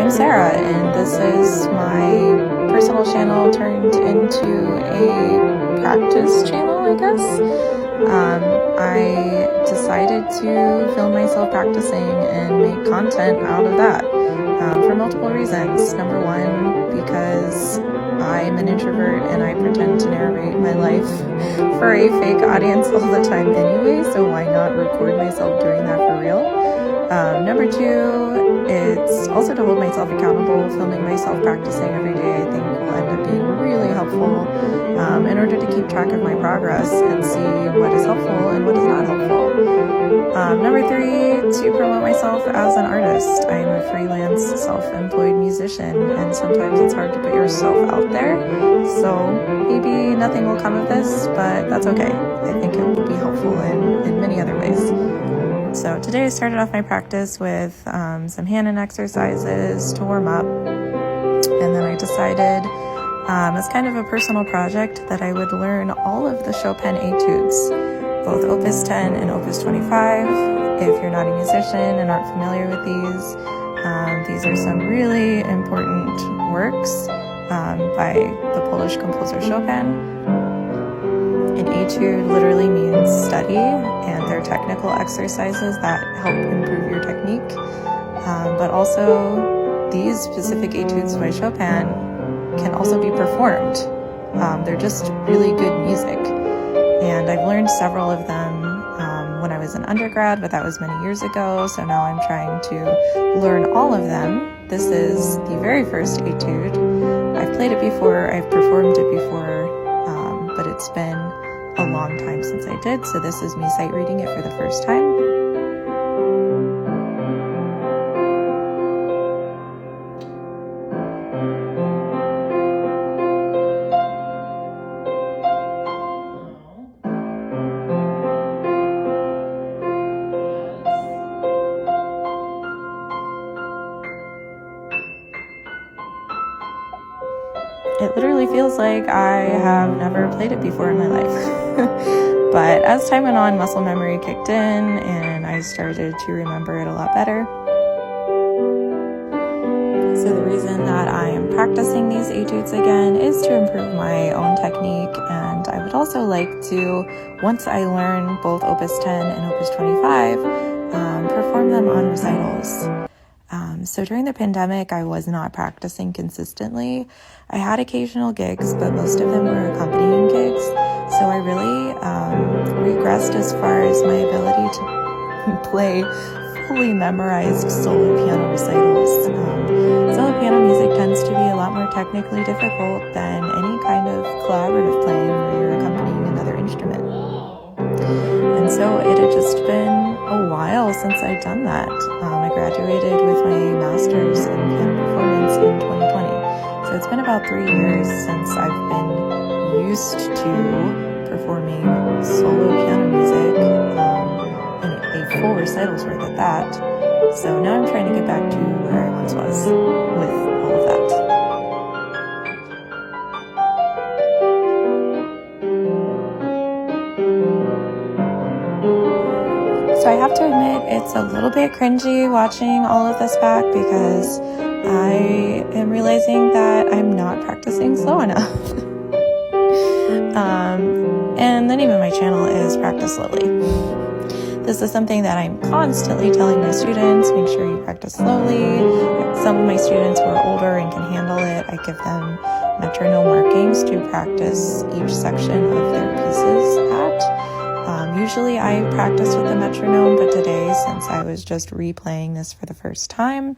I'm Sarah, and this is my personal channel turned into a practice channel, I guess. I decided to film myself practicing and make content out of that for multiple reasons. Number one, because I'm an introvert and I pretend to narrate my life for a fake audience all the time anyway, so why not record myself doing that for real? Number two, it's also to hold myself accountable. Filming myself practicing every day I think will end up being really helpful in order to keep track of my progress and see what is helpful and what is not helpful. Number three, to promote myself as an artist. I'm a freelance, self-employed musician, and sometimes it's hard to put yourself out there, so maybe nothing will come of this, but that's okay. I think it will be helpful in many other ways. So today I started off my practice with some hand exercises to warm up, and then I decided as kind of a personal project that I would learn all of the Chopin etudes, both Opus 10 and Opus 25. If you're not a musician and aren't familiar with these are some really important works by the Polish composer Chopin. An etude literally means study, and they're technical exercises that help improve your technique. But also, these specific etudes by Chopin can also be performed. They're just really good music. And I've learned several of them when I was an undergrad, but that was many years ago, so now I'm trying to learn all of them. This is the very first etude. I've played it before, I've performed it before, but it's been a long time since I did, so this is me sight reading it for the first time. It literally feels like I have never played it before in my life. But as time went on, muscle memory kicked in and I started to remember it a lot better. So the reason that I am practicing these etudes again is to improve my own technique, and I would also like to, once I learn both Opus 10 and Opus 25, perform them on recitals. So during the pandemic, I was not practicing consistently. I had occasional gigs, but most of them were accompanying gigs. So I really regressed as far as my ability to play fully memorized solo piano recitals. Solo piano music tends to be a lot more technically difficult than any kind of collaborative playing where you're accompanying another instrument. And so it had just been a while since I'd done that. I graduated with my master's in piano performance in 2020. So it's been about 3 years since I've been used to performing solo piano music, and a full recital's worth at that. So now I'm trying to get back to where I once was with all of that. So I have to admit, it's a little bit cringy watching all of this back because I am realizing that I'm not practicing slow enough. And the name of my channel is Practice Slowly. This is something that I'm constantly telling my students, make sure you practice slowly. Some of my students who are older and can handle it, I give them metronome markings to practice each section of their pieces at. Usually I practice with the metronome, but today, since I was just replaying this for the first time,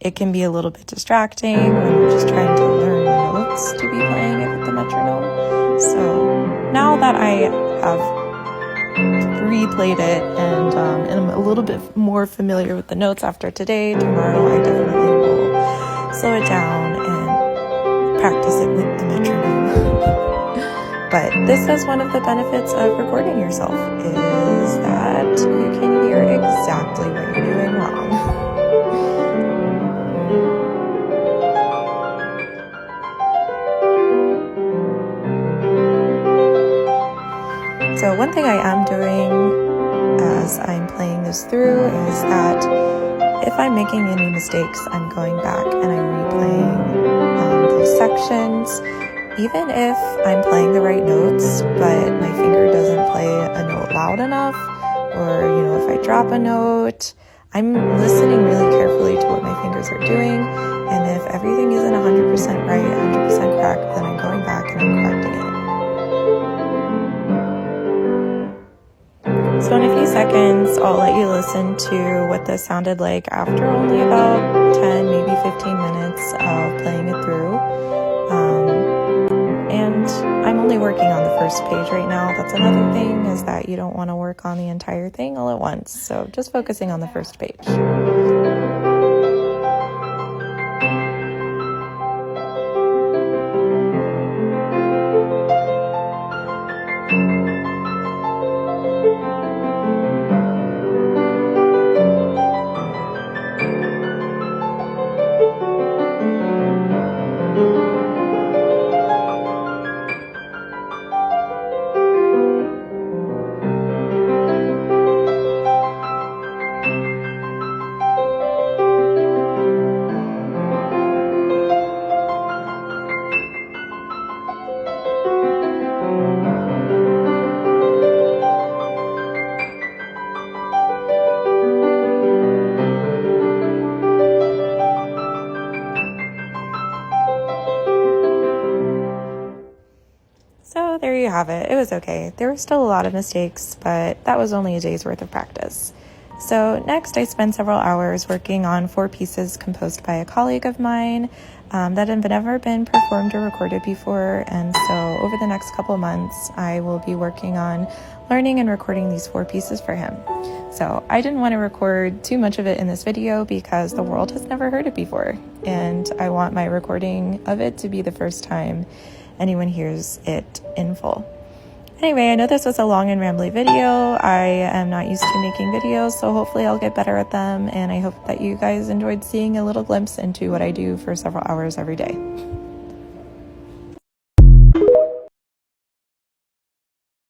it can be a little bit distracting when you're just trying to learn the notes to be playing it with the metronome. So now that I have replayed it and I'm a little bit more familiar with the notes after today, tomorrow I definitely will slow it down and practice it with the metronome. But this is one of the benefits of recording yourself, is that you can hear exactly what you're doing wrong. So one thing I am doing as I'm playing this through is that if I'm making any mistakes, I'm going back and I'm replaying those sections. Even if I'm playing the right notes, but my finger doesn't play a note loud enough, or, if I drop a note, I'm listening really carefully to what my fingers are doing. And if everything isn't 100% right, 100% correct, then I'm going back and I'm correcting it. So in a few seconds, I'll let you listen to what this sounded like after only about 10, maybe 15 minutes of playing it through. And I'm only working on the first page right now. That's another thing, is that you don't want to work on the entire thing all at once. So just focusing on the first page. So there you have it. It was okay. There were still a lot of mistakes, but that was only a day's worth of practice. So next, I spent several hours working on 4 pieces composed by a colleague of mine that have never been performed or recorded before. And so over the next couple months, I will be working on learning and recording these 4 pieces for him. So I didn't want to record too much of it in this video because the world has never heard it before. And I want my recording of it to be the first time anyone hears it in full. Anyway, I know this was a long and rambly video. I am not used to making videos, so hopefully I'll get better at them, and I hope that you guys enjoyed seeing a little glimpse into what I do for several hours every day.